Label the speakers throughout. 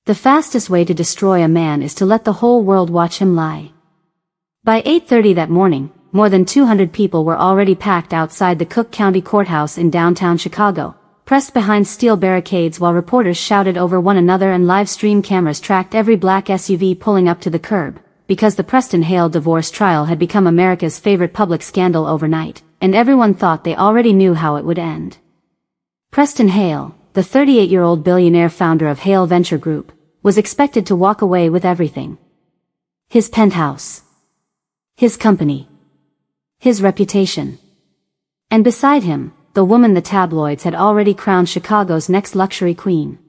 Speaker 1: The fastest way to destroy a man is to let the whole world watch him lie. By 8:30 that morning, more than 200 people were already packed outside the Cook County Courthouse in downtown Chicago, pressed behind steel barricades while reporters shouted over one another and live stream cameras tracked every black SUV pulling up to the curb, because the Preston Hale divorce trial had become America's favorite public scandal overnight, and everyone thought they already knew how it would end. Preston Hale, the 38-year-old billionaire founder of Hale Venture Group, was expected to walk away with everything. His penthouse. His company. His reputation. And beside him, the woman the tabloids had already crowned Chicago's next luxury queen.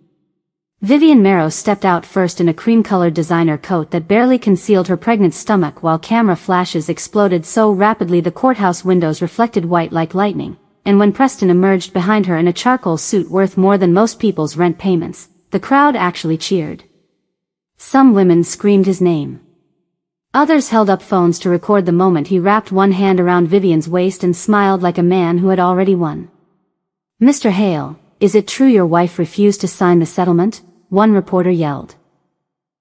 Speaker 1: Vivian Mero stepped out first in a cream-colored designer coat that barely concealed her pregnant stomach while camera flashes exploded so rapidly the courthouse windows reflected white like lightning, and when Preston emerged behind her in a charcoal suit worth more than most people's rent payments, the crowd actually cheered. Some women screamed his name. Others held up phones to record the moment he wrapped one hand around Vivian's waist and smiled like a man who had already won. "Mr. Hale, is it true your wife refused to sign the settlement?" one reporter yelled.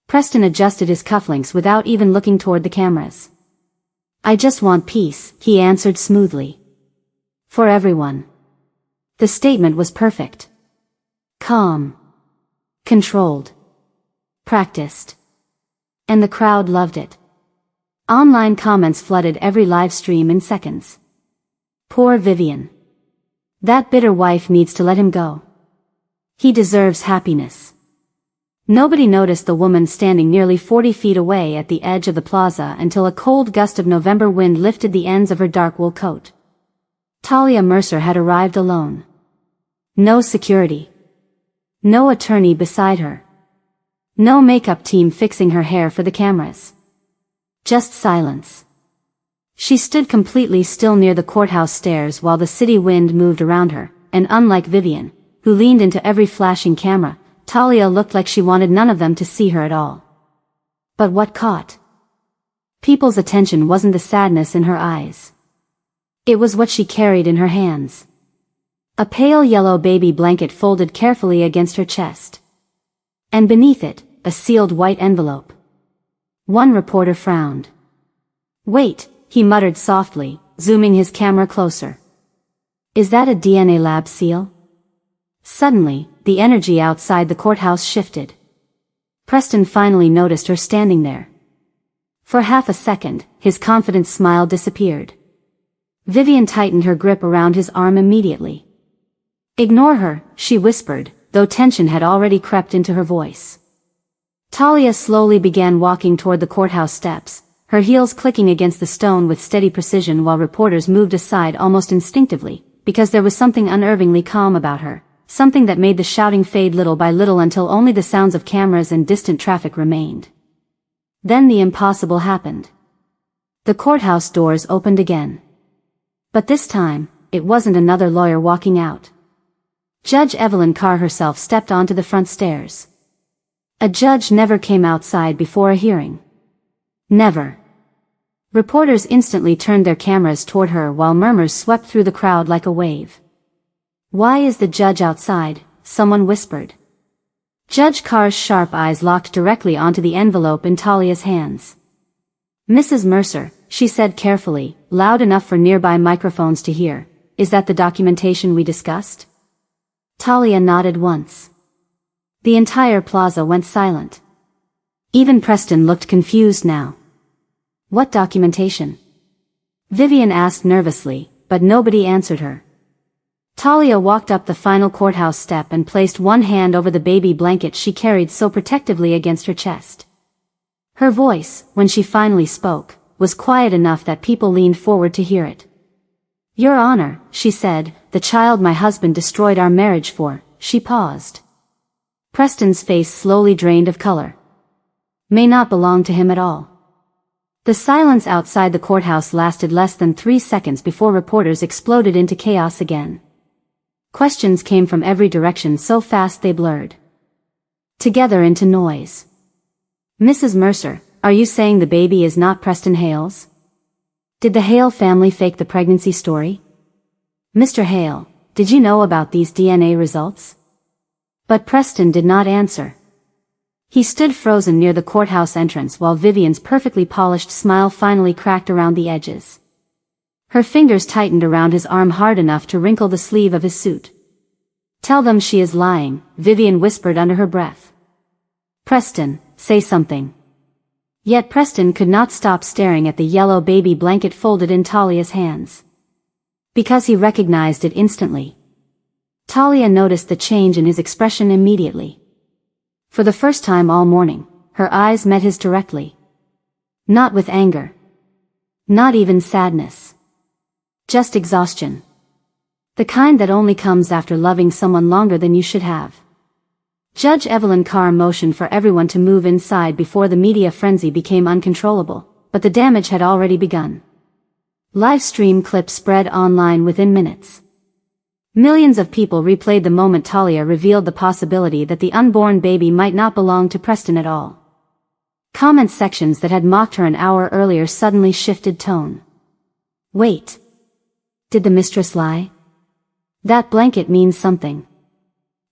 Speaker 1: Preston adjusted his cufflinks without even looking toward the cameras. "I just want peace," he answered smoothly. For everyone. The statement was perfect. Calm. Controlled. Practiced. And the crowd loved it. Online comments flooded every live stream in seconds. "Poor Vivian. That bitter wife needs to let him go. He deserves happiness." Nobody noticed the woman standing nearly 40 feet away at the edge of the plaza until a cold gust of November wind lifted the ends of her dark wool coat. Talia Mercer had arrived alone. No security. No attorney beside her. No makeup team fixing her hair for the cameras. Just silence. She stood completely still near the courthouse stairs while the city wind moved around her, and unlike Vivian, who leaned into every flashing camera, Talia looked like she wanted none of them to see her at all. But what caught people's attention wasn't the sadness in her eyes. It was what she carried in her hands. A pale yellow baby blanket folded carefully against her chest. And beneath it, a sealed white envelope. One reporter frowned. "Wait," he muttered softly, zooming his camera closer. "Is that a DNA lab seal?" Suddenly, the energy outside the courthouse shifted. Preston finally noticed her standing there. For half a second, his confident smile disappeared. Vivian tightened her grip around his arm immediately. "Ignore her," she whispered, though tension had already crept into her voice. Talia slowly began walking toward the courthouse steps, her heels clicking against the stone with steady precision while reporters moved aside almost instinctively, because there was something unnervingly calm about her, something that made the shouting fade little by little until only the sounds of cameras and distant traffic remained. Then the impossible happened. The courthouse doors opened again. But this time, it wasn't another lawyer walking out. Judge Evelyn Carr herself stepped onto the front stairs. A judge never came outside before a hearing. Never. Reporters instantly turned their cameras toward her while murmurs swept through the crowd like a wave. "Why is the judge outside?" someone whispered. Judge Carr's sharp eyes locked directly onto the envelope in Talia's hands. "Mrs. Mercer," she said carefully, loud enough for nearby microphones to hear, "is that the documentation we discussed?" Talia nodded once. The entire plaza went silent. Even Preston looked confused now. "What documentation?" Vivian asked nervously, but nobody answered her. Talia walked up the final courthouse step and placed one hand over the baby blanket she carried so protectively against her chest. Her voice, when she finally spoke, was quiet enough that people leaned forward to hear it. "Your Honor," she said, "the child my husband destroyed our marriage for." She paused. Preston's face slowly drained of color. "May not belong to him at all." The silence outside the courthouse lasted less than 3 seconds before reporters exploded into chaos again. Questions came from every direction so fast they blurred together into noise. "Mrs. Mercer, are you saying the baby is not Preston Hale's? Did the Hale family fake the pregnancy story? Mr. Hale, did you know about these DNA results?" But Preston did not answer. He stood frozen near the courthouse entrance while Vivian's perfectly polished smile finally cracked around the edges. Her fingers tightened around his arm hard enough to wrinkle the sleeve of his suit. "Tell them she is lying," Vivian whispered under her breath. "Preston, say something." Yet Preston could not stop staring at the yellow baby blanket folded in Talia's hands. Because he recognized it instantly. Talia noticed the change in his expression immediately. For the first time all morning, her eyes met his directly. Not with anger. Not even sadness. Just exhaustion. The kind that only comes after loving someone longer than you should have. Judge Evelyn Carr motioned for everyone to move inside before the media frenzy became uncontrollable, but the damage had already begun. Live stream clips spread online within minutes. Millions of people replayed the moment Talia revealed the possibility that the unborn baby might not belong to Preston at all. Comment sections that had mocked her an hour earlier suddenly shifted tone. Wait. Did the mistress lie? That blanket means something.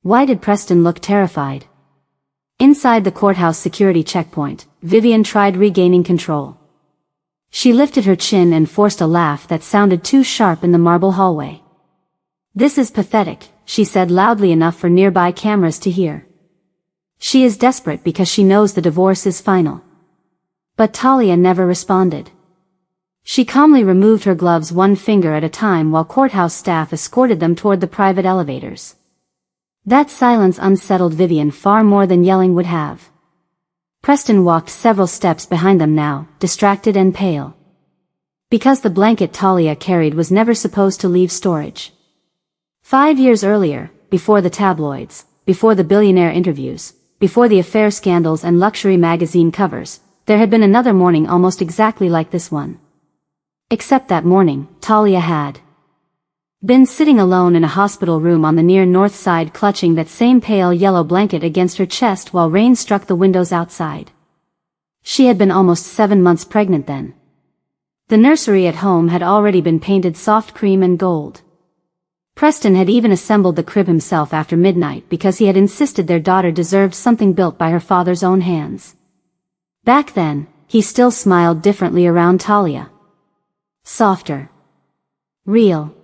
Speaker 1: Why did Preston look terrified? Inside the courthouse security checkpoint, Vivian tried regaining control. She lifted her chin and forced a laugh that sounded too sharp in the marble hallway. "This is pathetic," she said loudly enough for nearby cameras to hear. She is desperate because she knows the divorce is final. But Talia never responded. She calmly removed her gloves one finger at a time while courthouse staff escorted them toward the private elevators. That silence unsettled Vivian far more than yelling would have. Preston walked several steps behind them now, distracted and pale. Because the blanket Talia carried was never supposed to leave storage. 5 years earlier, before the tabloids, before the billionaire interviews, before the affair scandals and luxury magazine covers, there had been another morning almost exactly like this one. Except that morning, Talia had been sitting alone in a hospital room on the near north side clutching that same pale yellow blanket against her chest while rain struck the windows outside. She had been almost 7 months pregnant then. The nursery at home had already been painted soft cream and gold. Preston had even assembled the crib himself after midnight because he had insisted their daughter deserved something built by her father's own hands. Back then, he still smiled differently around Talia. Softer. Real.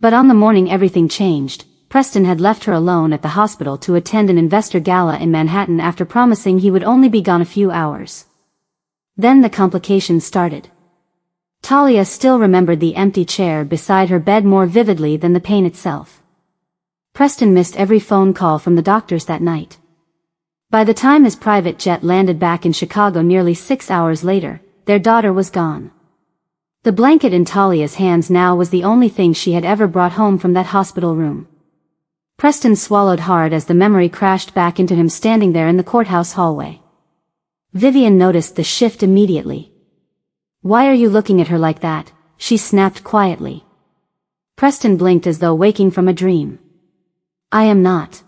Speaker 1: But on the morning everything changed, Preston had left her alone at the hospital to attend an investor gala in Manhattan after promising he would only be gone a few hours. Then the complications started. Talia still remembered the empty chair beside her bed more vividly than the pain itself. Preston missed every phone call from the doctors that night. By the time his private jet landed back in Chicago nearly 6 hours later, their daughter was gone. The blanket in Talia's hands now was the only thing she had ever brought home from that hospital room. Preston swallowed hard as the memory crashed back into him standing there in the courthouse hallway. Vivian noticed the shift immediately. "Why are you looking at her like that?" she snapped quietly. Preston blinked as though waking from a dream. "I am not."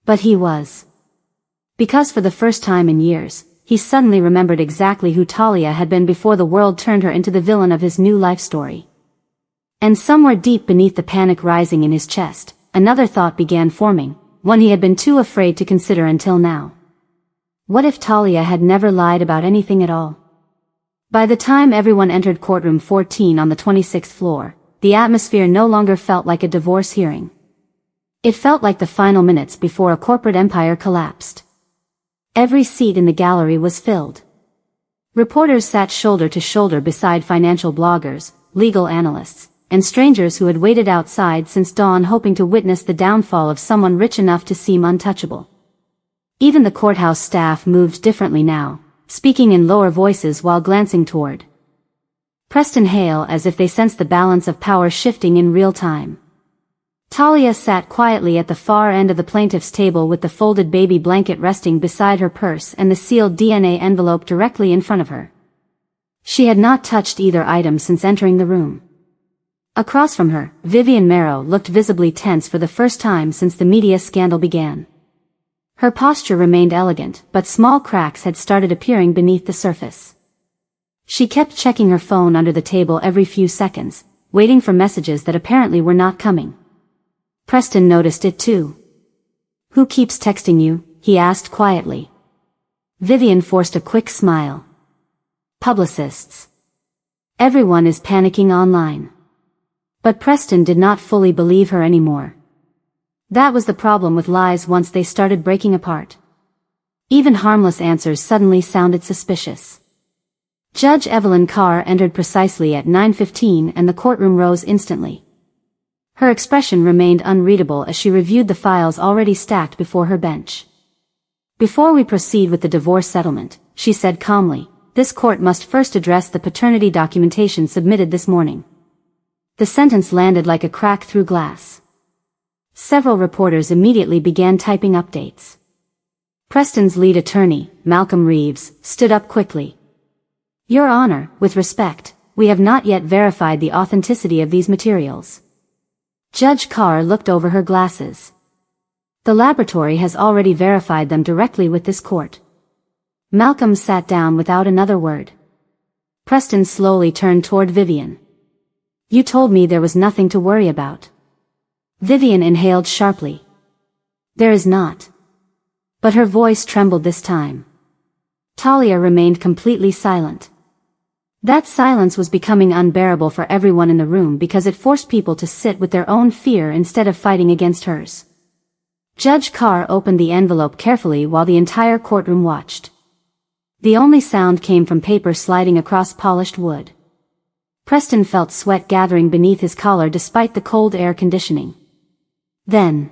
Speaker 1: But he was. Because for the first time in years, he suddenly remembered exactly who Talia had been before the world turned her into the villain of his new life story. And somewhere deep beneath the panic rising in his chest, another thought began forming, one he had been too afraid to consider until now. What if Talia had never lied about anything at all? By the time everyone entered courtroom 14 on the 26th floor, the atmosphere no longer felt like a divorce hearing. It felt like the final minutes before a corporate empire collapsed. Every seat in the gallery was filled. Reporters sat shoulder to shoulder beside financial bloggers, legal analysts, and strangers who had waited outside since dawn hoping to witness the downfall of someone rich enough to seem untouchable. Even the courthouse staff moved differently now, speaking in lower voices while glancing toward Preston Hale as if they sensed the balance of power shifting in real time. Talia sat quietly at the far end of the plaintiff's table with the folded baby blanket resting beside her purse and the sealed DNA envelope directly in front of her. She had not touched either item since entering the room. Across from her, Vivian Marrow looked visibly tense for the first time since the media scandal began. Her posture remained elegant, but small cracks had started appearing beneath the surface. She kept checking her phone under the table every few seconds, waiting for messages that apparently were not coming. Preston noticed it too. "Who keeps texting you?" he asked quietly. Vivian forced a quick smile. Publicists. Everyone is panicking online. But Preston did not fully believe her anymore. That was the problem with lies once they started breaking apart. Even harmless answers suddenly sounded suspicious. Judge Evelyn Carr entered precisely at 9:15 and the courtroom rose instantly. Her expression remained unreadable as she reviewed the files already stacked before her bench. Before we proceed with the divorce settlement, she said calmly, this court must first address the paternity documentation submitted this morning. The sentence landed like a crack through glass. Several reporters immediately began typing updates. Preston's lead attorney, Malcolm Reeves, stood up quickly. Your Honor, with respect, we have not yet verified the authenticity of these materials. Judge Carr looked over her glasses. The laboratory has already verified them directly with this court. Malcolm sat down without another word. Preston slowly turned toward Vivian. You told me there was nothing to worry about. Vivian inhaled sharply. There is not. But her voice trembled this time. Talia remained completely silent. That silence was becoming unbearable for everyone in the room because it forced people to sit with their own fear instead of fighting against hers. Judge Carr opened the envelope carefully while the entire courtroom watched. The only sound came from paper sliding across polished wood. Preston felt sweat gathering beneath his collar despite the cold air conditioning. Then,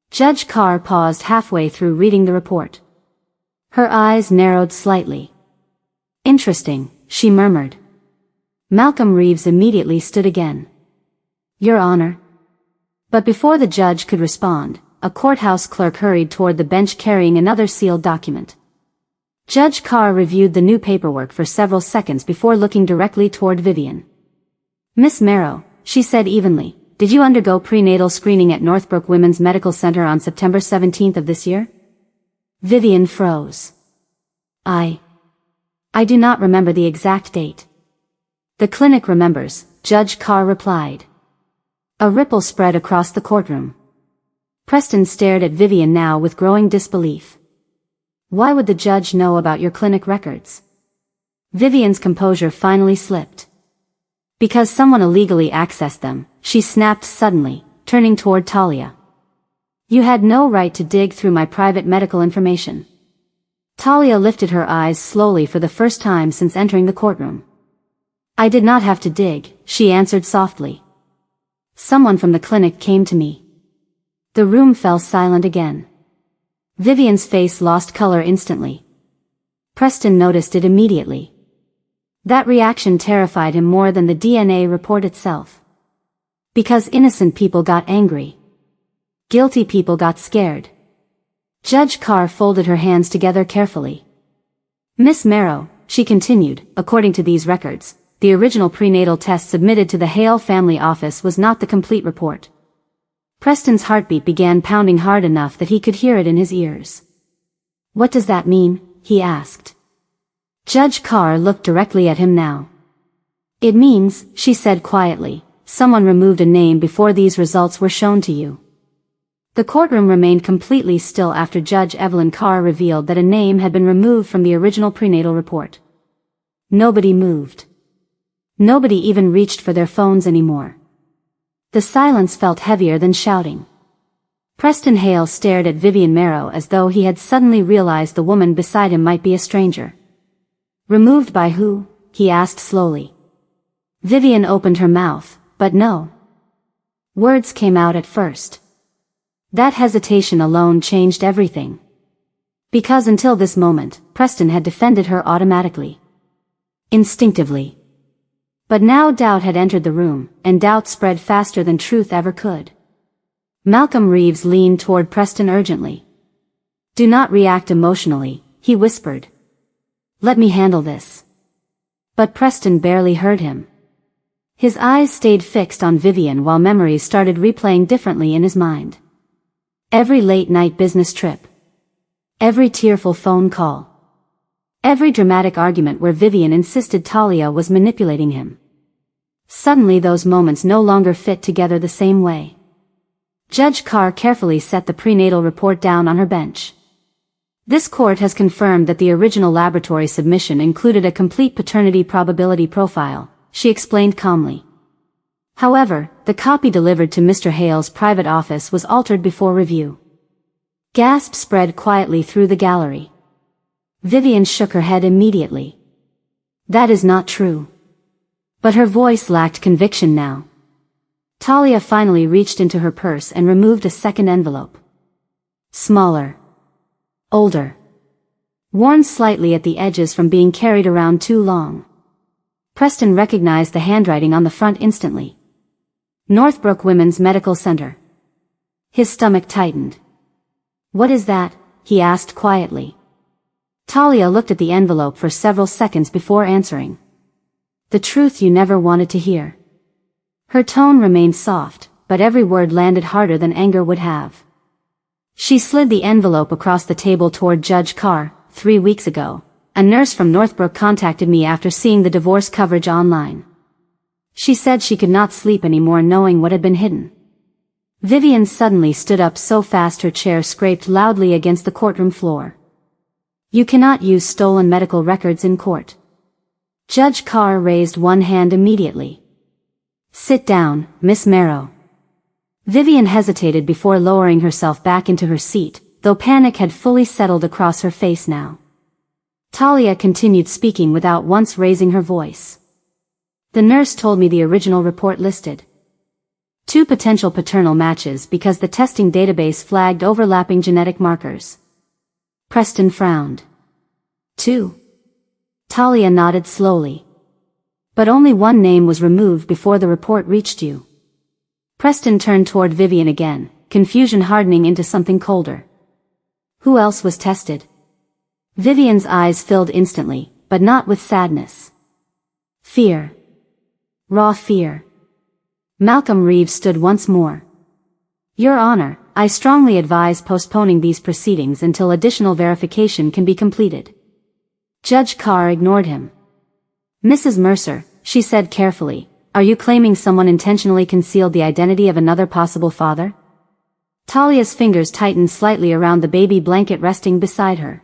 Speaker 1: Judge Carr paused halfway through reading the report. Her eyes narrowed slightly. Interesting, she murmured. Malcolm Reeves immediately stood again. Your Honor. But before the judge could respond, a courthouse clerk hurried toward the bench carrying another sealed document. Judge Carr reviewed the new paperwork for several seconds before looking directly toward Vivian. Miss Marrow, she said evenly, did you undergo prenatal screening at Northbrook Women's Medical Center on September 17th of this year? Vivian froze. I do not remember the exact date. The clinic remembers, Judge Carr replied. A ripple spread across the courtroom. Preston stared at Vivian now with growing disbelief. Why would the judge know about your clinic records? Vivian's composure finally slipped. Because someone illegally accessed them, she snapped suddenly, turning toward Talia. You had no right to dig through my private medical information. Talia lifted her eyes slowly for the first time since entering the courtroom. I did not have to dig, she answered softly. Someone from the clinic came to me. The room fell silent again. Vivian's face lost color instantly. Preston noticed it immediately. That reaction terrified him more than the DNA report itself. Because innocent people got angry. Guilty people got scared. Judge Carr folded her hands together carefully. Miss Marrow, she continued, according to these records, the original prenatal test submitted to the Hale family office was not the complete report. Preston's heartbeat began pounding hard enough that he could hear it in his ears. What does that mean? He asked. Judge Carr looked directly at him now. It means, she said quietly, someone removed a name before these results were shown to you. The courtroom remained completely still after Judge Evelyn Carr revealed that a name had been removed from the original prenatal report. Nobody moved. Nobody even reached for their phones anymore. The silence felt heavier than shouting. Preston Hale stared at Vivian Marrow as though he had suddenly realized the woman beside him might be a stranger. Removed by who? He asked slowly. Vivian opened her mouth, but no. Words came out at first. That hesitation alone changed everything. Because until this moment, Preston had defended her automatically. Instinctively. But now doubt had entered the room, and doubt spread faster than truth ever could. Malcolm Reeves leaned toward Preston urgently. Do not react emotionally, he whispered. Let me handle this. But Preston barely heard him. His eyes stayed fixed on Vivian while memories started replaying differently in his mind. Every late-night business trip. Every tearful phone call. Every dramatic argument where Vivian insisted Talia was manipulating him. Suddenly those moments no longer fit together the same way. Judge Carr carefully set the prenatal report down on her bench. This court has confirmed that the original laboratory submission included a complete paternity probability profile, she explained calmly. However, the copy delivered to Mr. Hale's private office was altered before review. Gasps spread quietly through the gallery. Vivian shook her head immediately. That is not true. But her voice lacked conviction now. Talia finally reached into her purse and removed a second envelope. Smaller. Older. Worn slightly at the edges from being carried around too long. Preston recognized the handwriting on the front instantly. Northbrook Women's Medical Center. His stomach tightened. What is that? He asked quietly. Talia looked at the envelope for several seconds before answering. The truth you never wanted to hear. Her tone remained soft, but every word landed harder than anger would have. She slid the envelope across the table toward Judge Carr. 3 weeks ago, a nurse from Northbrook contacted me after seeing the divorce coverage online. She said she could not sleep anymore knowing what had been hidden. Vivian suddenly stood up so fast her chair scraped loudly against the courtroom floor. You cannot use stolen medical records in court. Judge Carr raised one hand immediately. Sit down, Miss Marrow. Vivian hesitated before lowering herself back into her seat, though panic had fully settled across her face now. Talia continued speaking without once raising her voice. The nurse told me the original report listed 2 potential paternal matches because the testing database flagged overlapping genetic markers. Preston frowned. 2. Talia nodded slowly. But only one name was removed before the report reached you. Preston turned toward Vivian again, confusion hardening into something colder. Who else was tested? Vivian's eyes filled instantly, but not with sadness. Fear. Raw fear. Malcolm Reeves stood once more. Your Honor, I strongly advise postponing these proceedings until additional verification can be completed. Judge Carr ignored him. Mrs. Mercer, she said carefully, are you claiming someone intentionally concealed the identity of another possible father? Talia's fingers tightened slightly around the baby blanket resting beside her.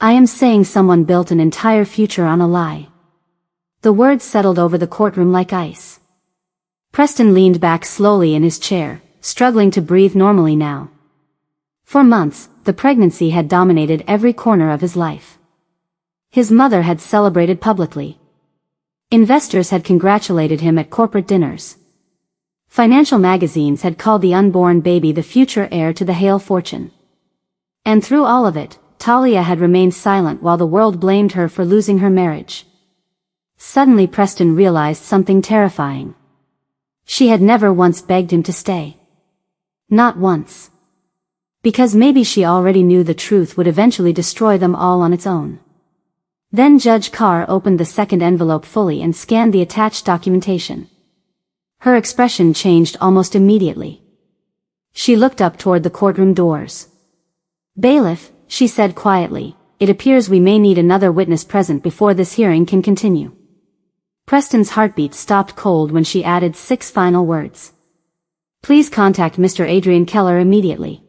Speaker 1: I am saying someone built an entire future on a lie. The words settled over the courtroom like ice. Preston leaned back slowly in his chair, struggling to breathe normally now. For months, the pregnancy had dominated every corner of his life. His mother had celebrated publicly. Investors had congratulated him at corporate dinners. Financial magazines had called the unborn baby the future heir to the Hale fortune. And through all of it, Talia had remained silent while the world blamed her for losing her marriage. Suddenly Preston realized something terrifying. She had never once begged him to stay. Not once. Because maybe she already knew the truth would eventually destroy them all on its own. Then Judge Carr opened the second envelope fully and scanned the attached documentation. Her expression changed almost immediately. She looked up toward the courtroom doors. Bailiff, she said quietly, it appears we may need another witness present before this hearing can continue. Preston's heartbeat stopped cold when she added 6 final words. Please contact Mr. Adrian Keller immediately.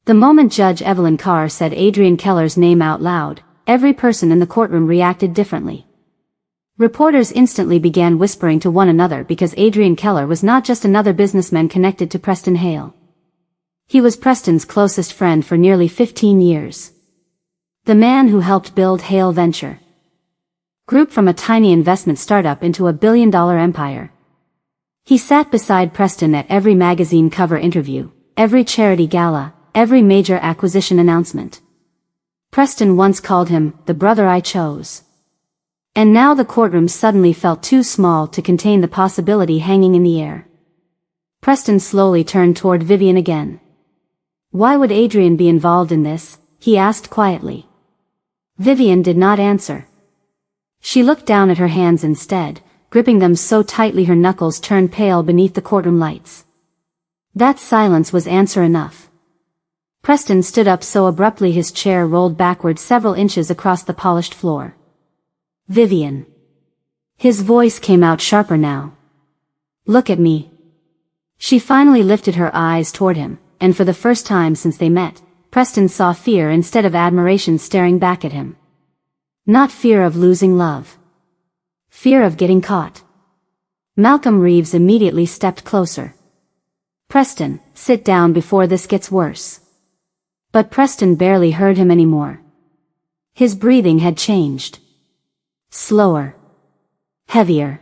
Speaker 1: The moment Judge Evelyn Carr said Adrian Keller's name out loud, every person in the courtroom reacted differently. Reporters instantly began whispering to one another because Adrian Keller was not just another businessman connected to Preston Hale. He was Preston's closest friend for nearly 15 years. The man who helped build Hale Venture Group from a tiny investment startup into a billion-dollar empire. He sat beside Preston at every magazine cover interview, every charity gala, every major acquisition announcement. Preston once called him, the brother I chose. And now the courtroom suddenly felt too small to contain the possibility hanging in the air. Preston slowly turned toward Vivian again. Why would Adrian be involved in this? He asked quietly. Vivian did not answer. She looked down at her hands instead, gripping them so tightly her knuckles turned pale beneath the courtroom lights. That silence was answer enough. Preston stood up so abruptly his chair rolled backward several inches across the polished floor. Vivian. His voice came out sharper now. Look at me. She finally lifted her eyes toward him, and for the first time since they met, Preston saw fear instead of admiration staring back at him. Not fear of losing love. Fear of getting caught. Malcolm Reeves immediately stepped closer. "Preston, sit down before this gets worse." But Preston barely heard him anymore. His breathing had changed. Slower. Heavier.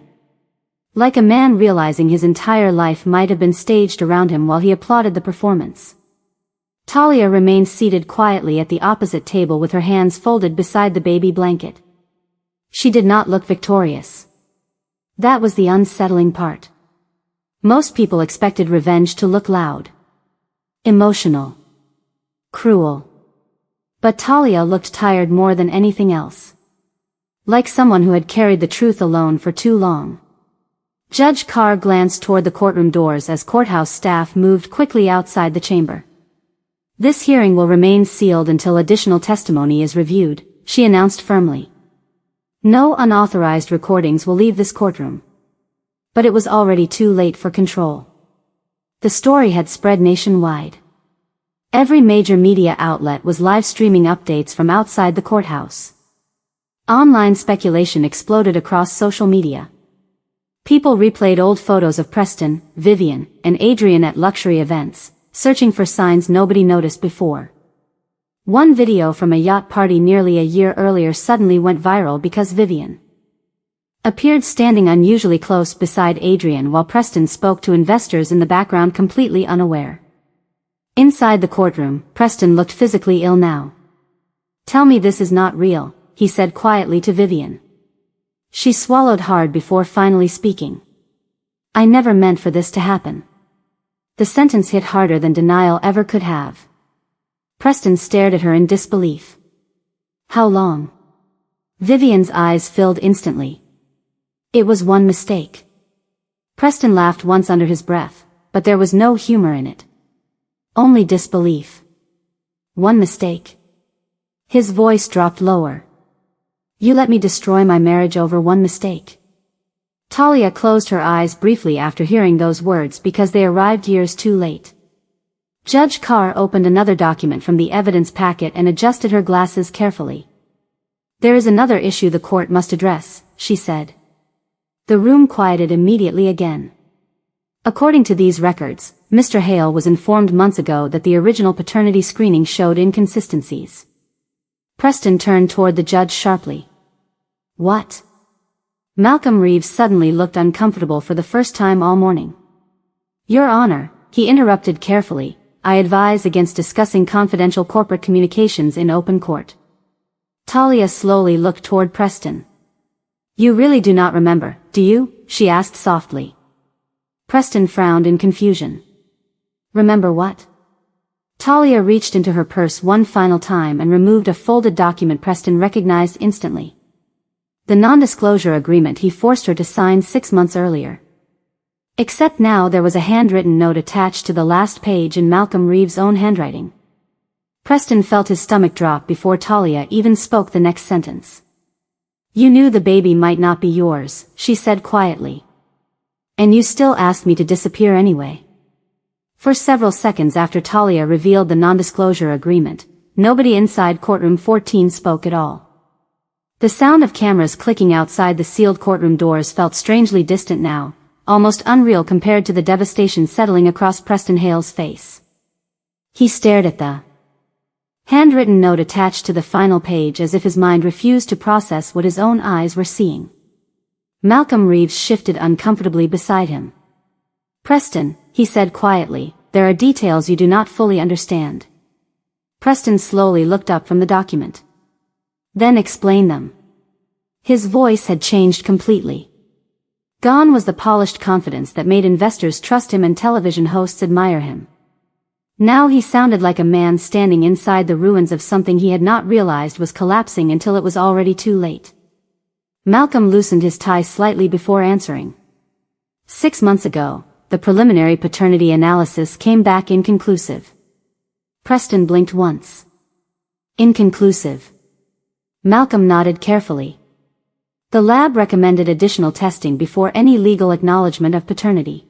Speaker 1: Like a man realizing his entire life might have been staged around him while he applauded the performance. Talia remained seated quietly at the opposite table with her hands folded beside the baby blanket. She did not look victorious. That was the unsettling part. Most people expected revenge to look loud. Emotional. Cruel. But Talia looked tired more than anything else. Like someone who had carried the truth alone for too long. Judge Carr glanced toward the courtroom doors as courthouse staff moved quickly outside the chamber. "This hearing will remain sealed until additional testimony is reviewed," she announced firmly. "No unauthorized recordings will leave this courtroom." But it was already too late for control. The story had spread nationwide. Every major media outlet was live streaming updates from outside the courthouse. Online speculation exploded across social media. People replayed old photos of Preston, Vivian, and Adrian at luxury events, searching for signs nobody noticed before. One video from a yacht party nearly a year earlier suddenly went viral because Vivian appeared standing unusually close beside Adrian while Preston spoke to investors in the background completely unaware. Inside the courtroom, Preston looked physically ill now. "Tell me this is not real," he said quietly to Vivian. She swallowed hard before finally speaking. "I never meant for this to happen." The sentence hit harder than denial ever could have. Preston stared at her in disbelief. "How long?" Vivian's eyes filled instantly. "It was one mistake." Preston laughed once under his breath, but there was no humor in it. Only disbelief. "One mistake?" His voice dropped lower. "You let me destroy my marriage over one mistake?" Talia closed her eyes briefly after hearing those words because they arrived years too late. Judge Carr opened another document from the evidence packet and adjusted her glasses carefully. "There is another issue the court must address," she said. The room quieted immediately again. According to these records, Mr. Hale was informed months ago that the original paternity screening showed inconsistencies. Preston turned toward the judge sharply. "What?" Malcolm Reeves suddenly looked uncomfortable for the first time all morning. "Your Honor," he interrupted carefully, "I advise against discussing confidential corporate communications in open court." Talia slowly looked toward Preston. "You really do not remember, do you?" she asked softly. Preston frowned in confusion. "Remember what?" Talia reached into her purse one final time and removed a folded document Preston recognized instantly. The non-disclosure agreement he forced her to sign 6 months earlier. Except now there was a handwritten note attached to the last page in Malcolm Reeves' own handwriting. Preston felt his stomach drop before Talia even spoke the next sentence. "You knew the baby might not be yours," she said quietly. "And you still asked me to disappear anyway." For several seconds after Talia revealed the non-disclosure agreement, nobody inside courtroom 14 spoke at all. The sound of cameras clicking outside the sealed courtroom doors felt strangely distant now, almost unreal compared to the devastation settling across Preston Hale's face. He stared at the handwritten note attached to the final page as if his mind refused to process what his own eyes were seeing. Malcolm Reeves shifted uncomfortably beside him. "Preston," he said quietly, "there are details you do not fully understand." Preston slowly looked up from the document. "Then explain them." His voice had changed completely. Gone was the polished confidence that made investors trust him and television hosts admire him. Now he sounded like a man standing inside the ruins of something he had not realized was collapsing until it was already too late. Malcolm loosened his tie slightly before answering. 6 months ago, the preliminary paternity analysis came back inconclusive. Preston blinked once. Inconclusive. Malcolm nodded carefully. The lab recommended additional testing before any legal acknowledgement of paternity.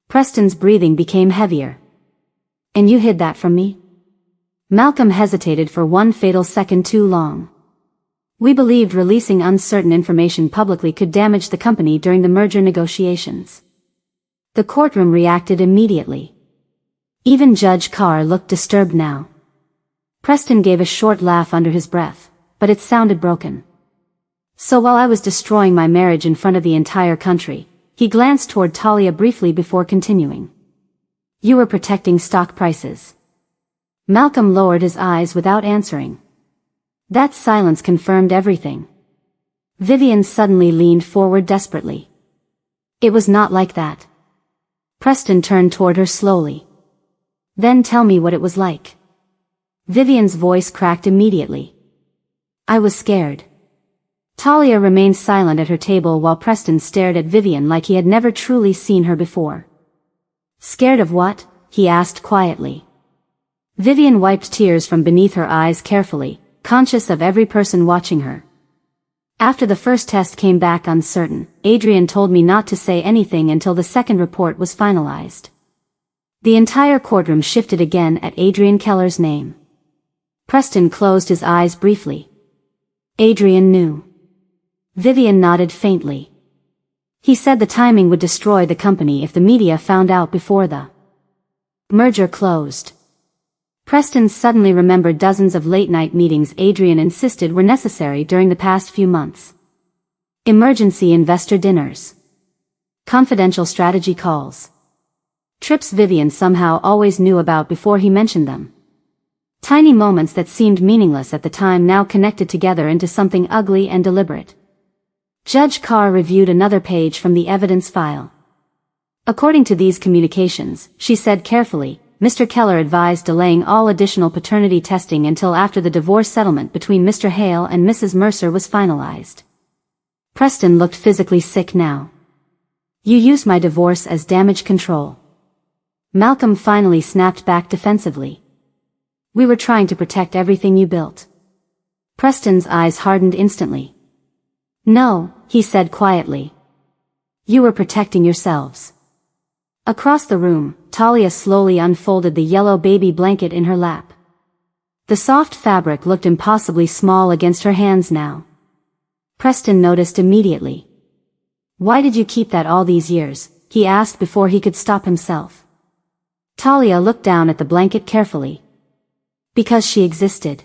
Speaker 1: Preston's breathing became heavier. "And you hid that from me?" Malcolm hesitated for one fatal second too long. We believed releasing uncertain information publicly could damage the company during the merger negotiations. The courtroom reacted immediately. Even Judge Carr looked disturbed now. Preston gave a short laugh under his breath, but it sounded broken. So while I was destroying my marriage in front of the entire country, he glanced toward Talia briefly before continuing. You were protecting stock prices. Malcolm lowered his eyes without answering. That silence confirmed everything. Vivian suddenly leaned forward desperately. It was not like that. Preston turned toward her slowly. Then tell me what it was like. Vivian's voice cracked immediately. I was scared. Talia remained silent at her table while Preston stared at Vivian like he had never truly seen her before. Scared of what? He asked quietly. Vivian wiped tears from beneath her eyes carefully, conscious of every person watching her. After the first test came back uncertain, Adrian told me not to say anything until the second report was finalized. The entire courtroom shifted again at Adrian Keller's name. Preston closed his eyes briefly. Adrian knew. Vivian nodded faintly. He said the timing would destroy the company if the media found out before the merger closed. Preston suddenly remembered dozens of late-night meetings Adrian insisted were necessary during the past few months. Emergency investor dinners. Confidential strategy calls. Trips Vivian somehow always knew about before he mentioned them. Tiny moments that seemed meaningless at the time now connected together into something ugly and deliberate. Judge Carr reviewed another page from the evidence file. According to these communications, she said carefully, Mr. Keller advised delaying all additional paternity testing until after the divorce settlement between Mr. Hale and Mrs. Mercer was finalized. Preston looked physically sick now. You used my divorce as damage control. Malcolm finally snapped back defensively. We were trying to protect everything you built. Preston's eyes hardened instantly. No, he said quietly. You were protecting yourselves. Across the room, Talia slowly unfolded the yellow baby blanket in her lap. The soft fabric looked impossibly small against her hands now. Preston noticed immediately. Why did you keep that all these years? He asked before he could stop himself. Talia looked down at the blanket carefully. Because she existed.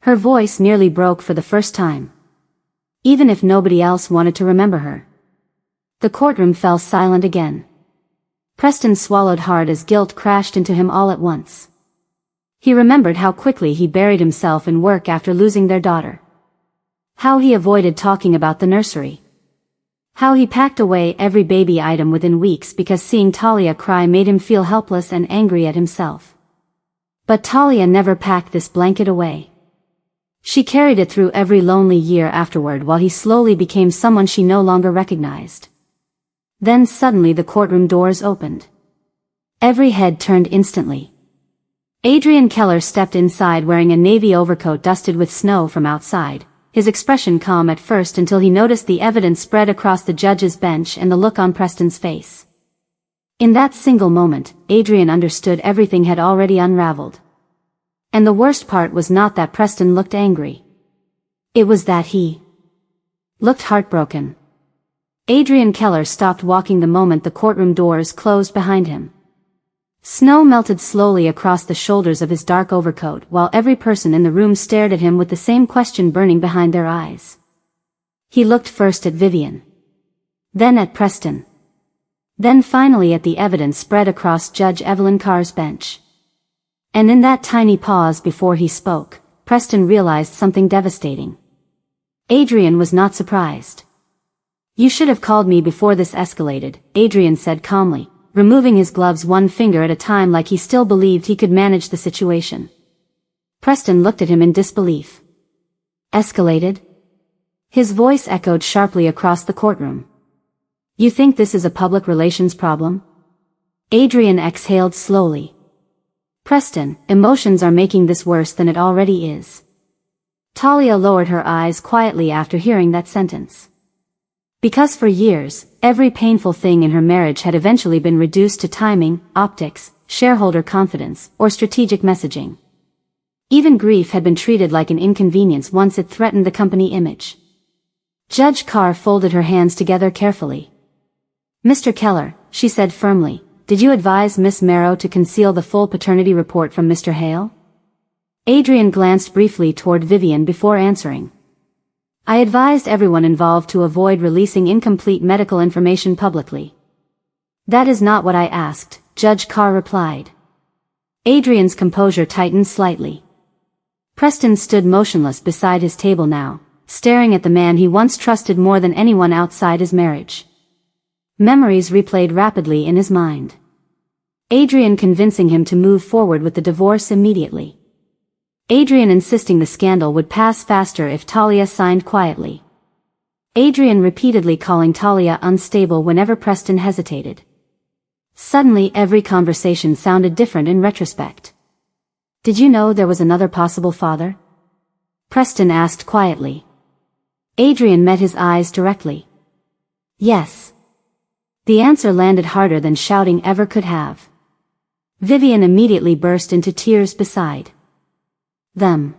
Speaker 1: Her voice nearly broke for the first time. Even if nobody else wanted to remember her. The courtroom fell silent again. Preston swallowed hard as guilt crashed into him all at once. He remembered how quickly he buried himself in work after losing their daughter. How he avoided talking about the nursery. How he packed away every baby item within weeks because seeing Talia cry made him feel helpless and angry at himself. But Talia never packed this blanket away. She carried it through every lonely year afterward while he slowly became someone she no longer recognized. Then suddenly the courtroom doors opened. Every head turned instantly. Adrian Keller stepped inside wearing a navy overcoat dusted with snow from outside, his expression calm at first until he noticed the evidence spread across the judge's bench and the look on Preston's face. In that single moment, Adrian understood everything had already unraveled. And the worst part was not that Preston looked angry. It was that he looked heartbroken. Adrian Keller stopped walking the moment the courtroom doors closed behind him. Snow melted slowly across the shoulders of his dark overcoat while every person in the room stared at him with the same question burning behind their eyes. He looked first at Vivian. Then at Preston. Then finally at the evidence spread across Judge Evelyn Carr's bench. And in that tiny pause before he spoke, Preston realized something devastating. Adrian was not surprised. You should have called me before this escalated, Adrian said calmly, removing his gloves one finger at a time like he still believed he could manage the situation. Preston looked at him in disbelief. Escalated? His voice echoed sharply across the courtroom. You think this is a public relations problem? Adrian exhaled slowly. Preston, emotions are making this worse than it already is. Talia lowered her eyes quietly after hearing that sentence. Because for years, every painful thing in her marriage had eventually been reduced to timing, optics, shareholder confidence, or strategic messaging. Even grief had been treated like an inconvenience once it threatened the company image. Judge Carr folded her hands together carefully. "Mr. Keller," she said firmly, "did you advise Miss Marrow to conceal the full paternity report from Mr. Hale?" Adrian glanced briefly toward Vivian before answering. "I advised everyone involved to avoid releasing incomplete medical information publicly." "That is not what I asked," Judge Carr replied. Adrian's composure tightened slightly. Preston stood motionless beside his table now, staring at the man he once trusted more than anyone outside his marriage. Memories replayed rapidly in his mind. Adrian convincing him to move forward with the divorce immediately. Adrian insisting the scandal would pass faster if Talia signed quietly. Adrian repeatedly calling Talia unstable whenever Preston hesitated. Suddenly every conversation sounded different in retrospect. "Did you know there was another possible father?" Preston asked quietly. Adrian met his eyes directly. "Yes." The answer landed harder than shouting ever could have. Vivian immediately burst into tears beside them.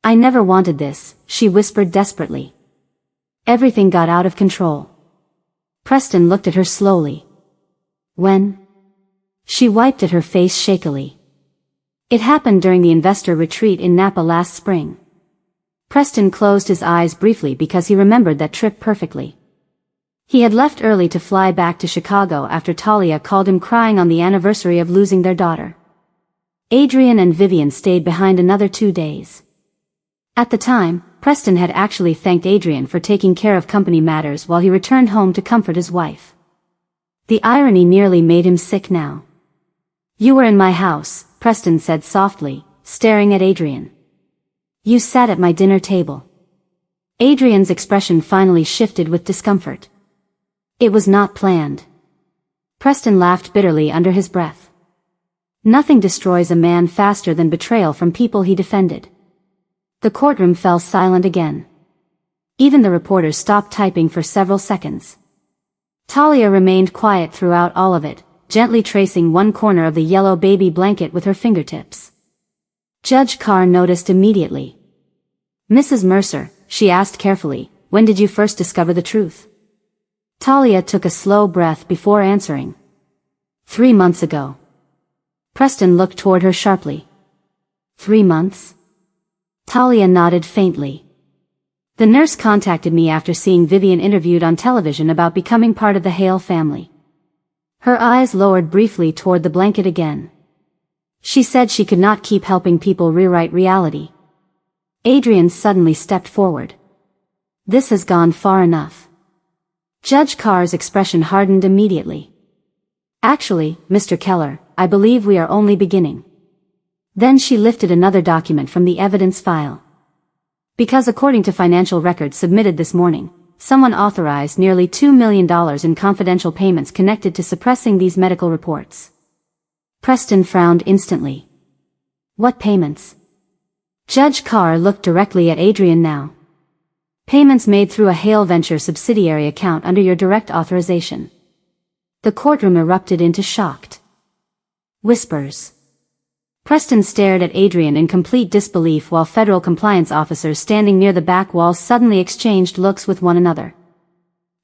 Speaker 1: "I never wanted this," she whispered desperately. "Everything got out of control." Preston looked at her slowly. "When?" She wiped at her face shakily. "It happened during the investor retreat in Napa last spring." Preston closed his eyes briefly because he remembered that trip perfectly. He had left early to fly back to Chicago after Talia called him crying on the anniversary of losing their daughter. Adrian and Vivian stayed behind another 2 days. At the time, Preston had actually thanked Adrian for taking care of company matters while he returned home to comfort his wife. The irony nearly made him sick now. "You were in my house," Preston said softly, staring at Adrian. "You sat at my dinner table." Adrian's expression finally shifted with discomfort. "It was not planned." Preston laughed bitterly under his breath. Nothing destroys a man faster than betrayal from people he defended. The courtroom fell silent again. Even the reporters stopped typing for several seconds. Talia remained quiet throughout all of it, gently tracing one corner of the yellow baby blanket with her fingertips. Judge Carr noticed immediately. "Mrs. Mercer," she asked carefully, "when did you first discover the truth?" Talia took a slow breath before answering. 3 months ago." Preston looked toward her sharply. 3 months? Talia nodded faintly. "The nurse contacted me after seeing Vivian interviewed on television about becoming part of the Hale family." Her eyes lowered briefly toward the blanket again. "She said she could not keep helping people rewrite reality." Adrian suddenly stepped forward. "This has gone far enough." Judge Carr's expression hardened immediately. "Actually, Mr. Keller, I believe we are only beginning." Then she lifted another document from the evidence file. "Because according to financial records submitted this morning, someone authorized nearly $2 million in confidential payments connected to suppressing these medical reports." Preston frowned instantly. "What payments?" Judge Carr looked directly at Adrian now. "Payments made through a Hale Venture subsidiary account under your direct authorization." The courtroom erupted into shocked whispers. Preston stared at Adrian in complete disbelief while federal compliance officers standing near the back wall suddenly exchanged looks with one another.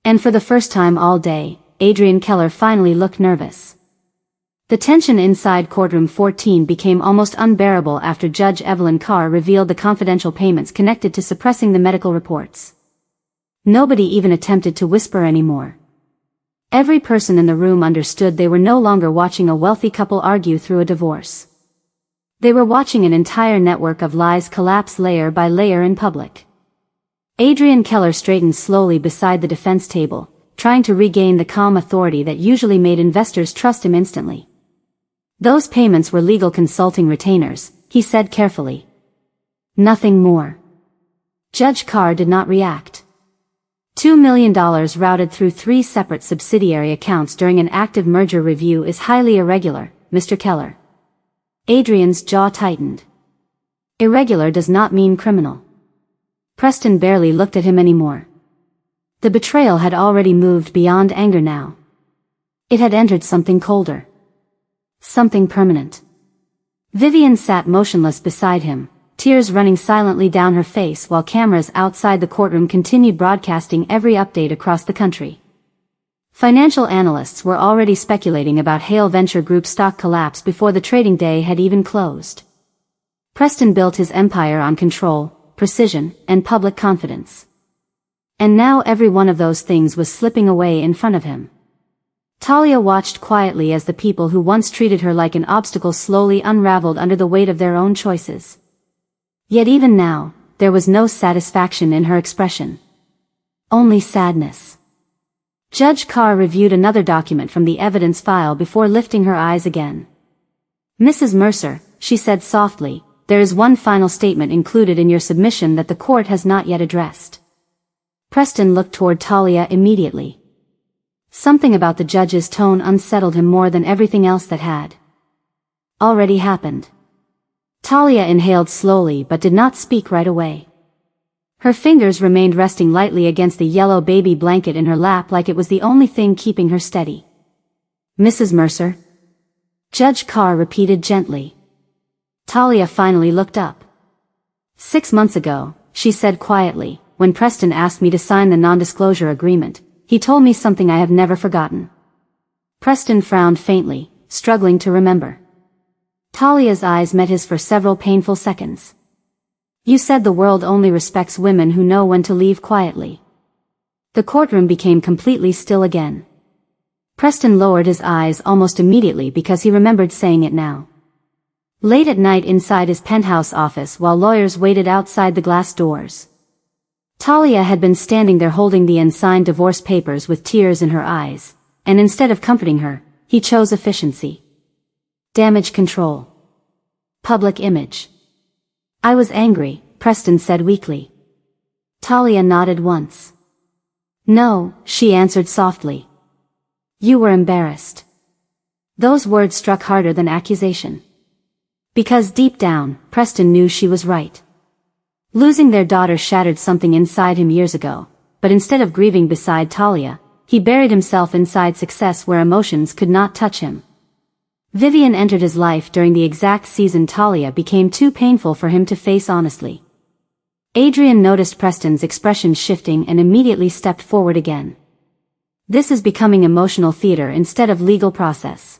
Speaker 1: And for the first time all day, Adrian Keller finally looked nervous. The tension inside courtroom 14 became almost unbearable after Judge Evelyn Carr revealed the confidential payments connected to suppressing the medical reports. Nobody even attempted to whisper anymore. Every person in the room understood they were no longer watching a wealthy couple argue through a divorce. They were watching an entire network of lies collapse layer by layer in public. Adrian Keller straightened slowly beside the defense table, trying to regain the calm authority that usually made investors trust him instantly. "Those payments were legal consulting retainers," he said carefully. "Nothing more." Judge Carr did not react. $2 million routed through 3 separate subsidiary accounts during an active merger review is highly irregular, Mr. Keller. Adrian's jaw tightened. Irregular does not mean criminal. Preston barely looked at him anymore. The betrayal had already moved beyond anger now. It had entered something colder. Something permanent. Vivian sat motionless beside him, tears running silently down her face while cameras outside the courtroom continued broadcasting every update across the country. Financial analysts were already speculating about Hale Venture Group's stock collapse before the trading day had even closed. Preston built his empire on control, precision, and public confidence. And now every one of those things was slipping away in front of him. Talia watched quietly as the people who once treated her like an obstacle slowly unraveled under the weight of their own choices. Yet even now, there was no satisfaction in her expression. Only sadness. Judge Carr reviewed another document from the evidence file before lifting her eyes again. "Mrs. Mercer," she said softly, "there is one final statement included in your submission that the court has not yet addressed." Preston looked toward Talia immediately. Something about the judge's tone unsettled him more than everything else that had already happened. Talia inhaled slowly but did not speak right away. Her fingers remained resting lightly against the yellow baby blanket in her lap like it was the only thing keeping her steady. "Mrs. Mercer?" Judge Carr repeated gently. Talia finally looked up. "6 months ago," she said quietly, "when Preston asked me to sign the non-disclosure agreement, he told me something I have never forgotten." Preston frowned faintly, struggling to remember. Talia's eyes met his for several painful seconds. "You said the world only respects women who know when to leave quietly." The courtroom became completely still again. Preston lowered his eyes almost immediately because he remembered saying it now. Late at night inside his penthouse office while lawyers waited outside the glass doors. Talia had been standing there holding the unsigned divorce papers with tears in her eyes, and instead of comforting her, he chose efficiency. Damage control. Public image. "I was angry," Preston said weakly. Talia nodded once. "No," she answered softly. "You were embarrassed." Those words struck harder than accusation. Because deep down, Preston knew she was right. Losing their daughter shattered something inside him years ago, but instead of grieving beside Talia, he buried himself inside success where emotions could not touch him. Vivian entered his life during the exact season Talia became too painful for him to face honestly. Adrian noticed Preston's expression shifting and immediately stepped forward again. "This is becoming emotional theater instead of legal process."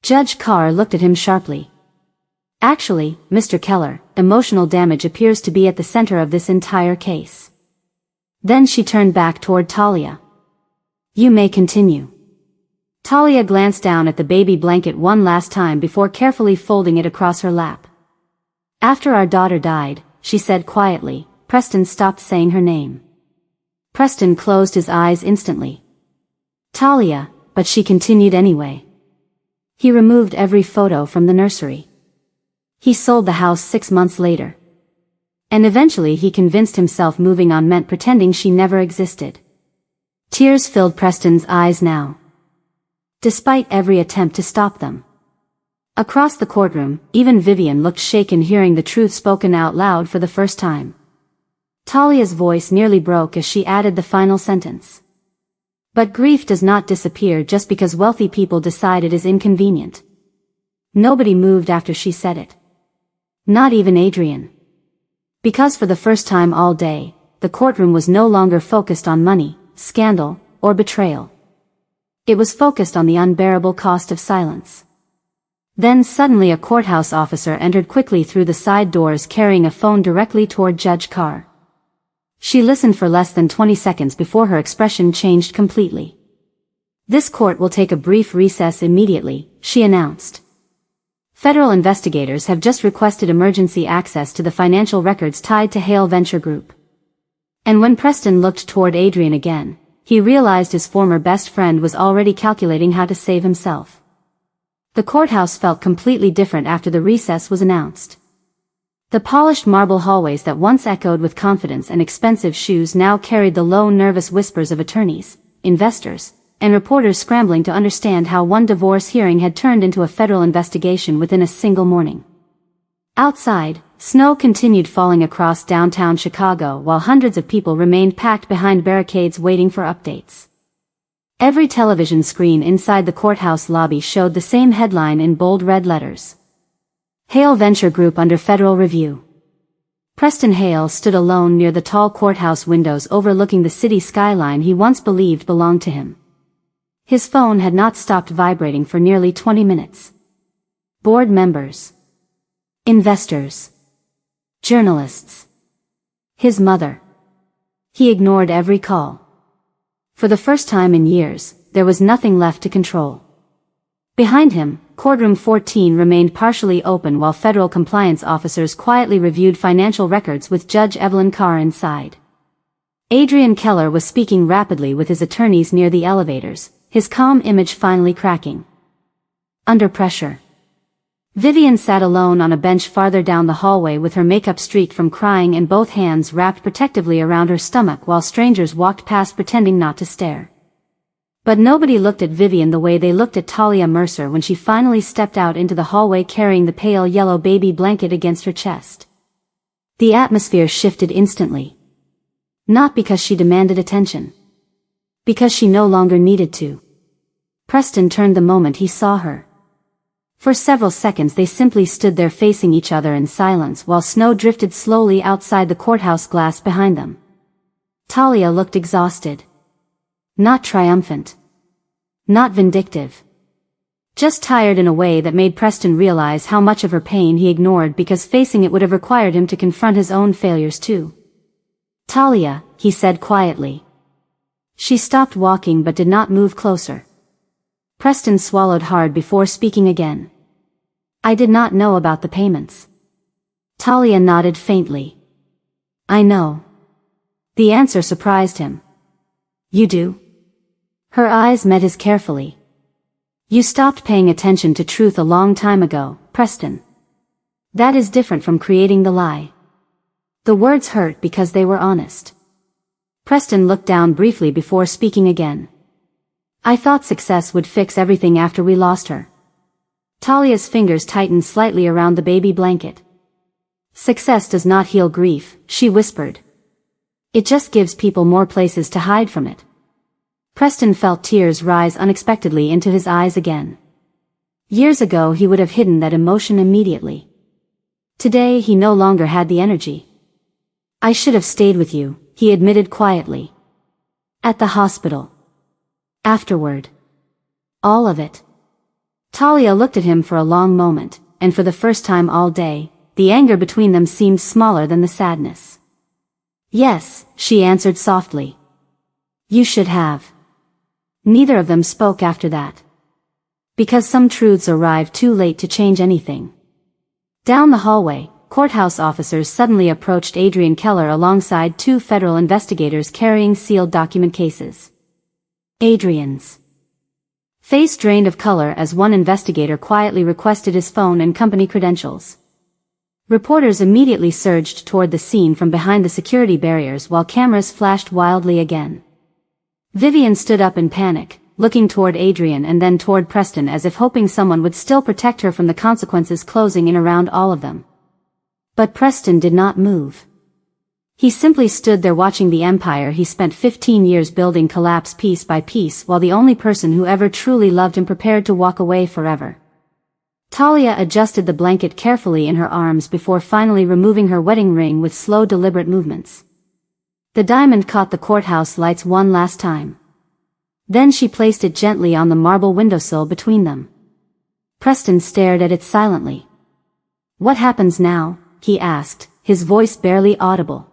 Speaker 1: Judge Carr looked at him sharply. "Actually, Mr. Keller, emotional damage appears to be at the center of this entire case." Then she turned back toward Talia. "You may continue." Talia glanced down at the baby blanket one last time before carefully folding it across her lap. "After our daughter died," she said quietly, Preston stopped saying her name. Preston closed his eyes instantly. "Talia," but she continued anyway. "He removed every photo from the nursery. He sold the house 6 months later. And eventually he convinced himself moving on meant pretending she never existed." Tears filled Preston's eyes now, despite every attempt to stop them. Across the courtroom, even Vivian looked shaken hearing the truth spoken out loud for the first time. Talia's voice nearly broke as she added the final sentence. "But grief does not disappear just because wealthy people decide it is inconvenient." Nobody moved after she said it. Not even Adrian. Because for the first time all day, the courtroom was no longer focused on money, scandal, or betrayal. It was focused on the unbearable cost of silence. Then suddenly a courthouse officer entered quickly through the side doors carrying a phone directly toward Judge Carr. She listened for less than 20 seconds before her expression changed completely. "This court will take a brief recess immediately," she announced. "Federal investigators have just requested emergency access to the financial records tied to Hale Venture Group." And when Preston looked toward Adrian again, he realized his former best friend was already calculating how to save himself. The courthouse felt completely different after the recess was announced. The polished marble hallways that once echoed with confidence and expensive shoes now carried the low nervous whispers of attorneys, investors, and reporters scrambling to understand how one divorce hearing had turned into a federal investigation within a single morning. Outside, snow continued falling across downtown Chicago while hundreds of people remained packed behind barricades waiting for updates. Every television screen inside the courthouse lobby showed the same headline in bold red letters. Hale Venture Group under federal review. Preston Hale stood alone near the tall courthouse windows overlooking the city skyline he once believed belonged to him. His phone had not stopped vibrating for nearly 20 minutes. Board members. Investors. Journalists. His mother. He ignored every call. For the first time in years, there was nothing left to control. Behind him, courtroom 14 remained partially open while federal compliance officers quietly reviewed financial records with Judge Evelyn Carr inside. Adrian Keller was speaking rapidly with his attorneys near the elevators, his calm image finally cracking. Under pressure. Vivian sat alone on a bench farther down the hallway with her makeup streaked from crying and both hands wrapped protectively around her stomach while strangers walked past pretending not to stare. But nobody looked at Vivian the way they looked at Talia Mercer when she finally stepped out into the hallway carrying the pale yellow baby blanket against her chest. The atmosphere shifted instantly. Not because she demanded attention. Because she no longer needed to. Preston turned the moment he saw her. For several seconds they simply stood there facing each other in silence while snow drifted slowly outside the courthouse glass behind them. Talia looked exhausted. Not triumphant. Not vindictive. Just tired in a way that made Preston realize how much of her pain he ignored because facing it would have required him to confront his own failures too. Talia, he said quietly. She stopped walking but did not move closer. Preston swallowed hard before speaking again. I did not know about the payments. Talia nodded faintly. I know. The answer surprised him. You do? Her eyes met his carefully. You stopped paying attention to truth a long time ago, Preston. That is different from creating the lie. The words hurt because they were honest. Preston looked down briefly before speaking again. I thought success would fix everything after we lost her. Talia's fingers tightened slightly around the baby blanket. Success does not heal grief, she whispered. It just gives people more places to hide from it. Preston felt tears rise unexpectedly into his eyes again. Years ago he would have hidden that emotion immediately. Today he no longer had the energy. I should have stayed with you, he admitted quietly. At the hospital. Afterward. All of it. Talia looked at him for a long moment, and for the first time all day, the anger between them seemed smaller than the sadness. Yes, she answered softly. You should have. Neither of them spoke after that. Because some truths arrive too late to change anything. Down the hallway, courthouse officers suddenly approached Adrian Keller alongside two federal investigators carrying sealed document cases. Adrian's face drained of color as one investigator quietly requested his phone and company credentials. Reporters immediately surged toward the scene from behind the security barriers while cameras flashed wildly again. Vivian stood up in panic, looking toward Adrian and then toward Preston as if hoping someone would still protect her from the consequences closing in around all of them. But Preston did not move. He simply stood there watching the empire he spent 15 years building collapse piece by piece while the only person who ever truly loved him prepared to walk away forever. Talia adjusted the blanket carefully in her arms before finally removing her wedding ring with slow deliberate movements. The diamond caught the courthouse lights one last time. Then she placed it gently on the marble windowsill between them. Preston stared at it silently. What happens now? He asked, his voice barely audible.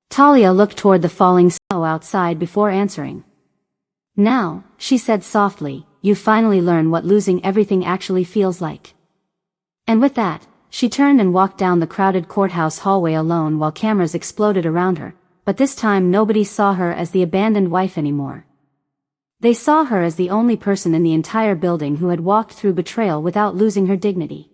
Speaker 1: Talia looked toward the falling snow outside before answering. Now, she said softly, you finally learn what losing everything actually feels like. And with that, she turned and walked down the crowded courthouse hallway alone while cameras exploded around her. But this time nobody saw her as the abandoned wife anymore. They saw her as the only person in the entire building who had walked through betrayal without losing her dignity.